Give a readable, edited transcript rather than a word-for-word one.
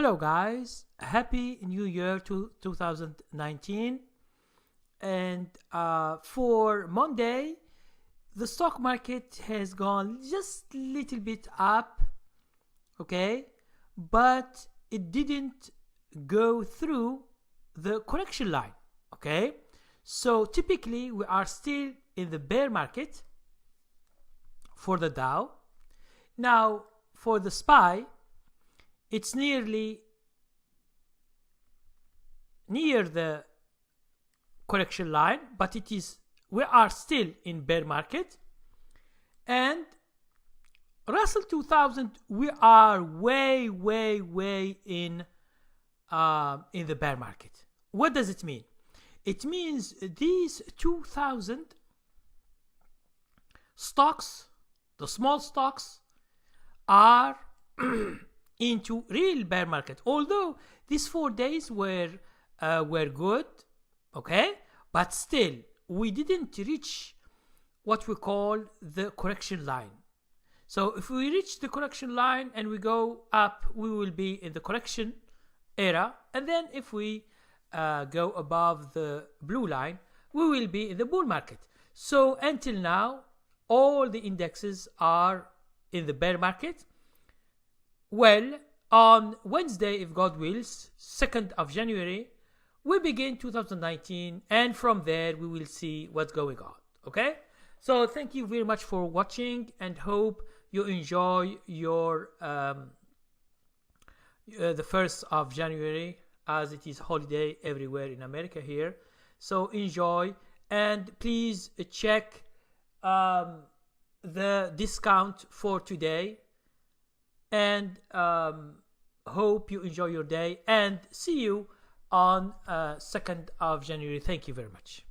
Hello guys, happy new year to 2019. And for Monday, the stock market has gone just a little bit up, okay, but it didn't go through the correction line, okay. So typically we are still in the bear market for the Dow. Now for the SPY, it's nearly near the correction line, but we are still in bear market. And Russell 2000, we are way in the bear market. What does it mean? It means these 2000 stocks, the small stocks, are into real bear market. Although these 4 days were good, okay, but still we didn't reach what we call the correction line. So if we reach the correction line and we go up, we will be in the correction era, and then if we go above the blue line, we will be in the bull market. So until now, all the indexes are in the bear market. Well, on Wednesday, if God wills, 2nd of January, we begin 2019, and from there we will see what's going on, okay? So thank you very much for watching, and hope you enjoy your the 1st of January, as it is holiday everywhere in America here. So enjoy, and please check the discount for today, and hope you enjoy your day, and see you on 2nd of January. Thank you very much.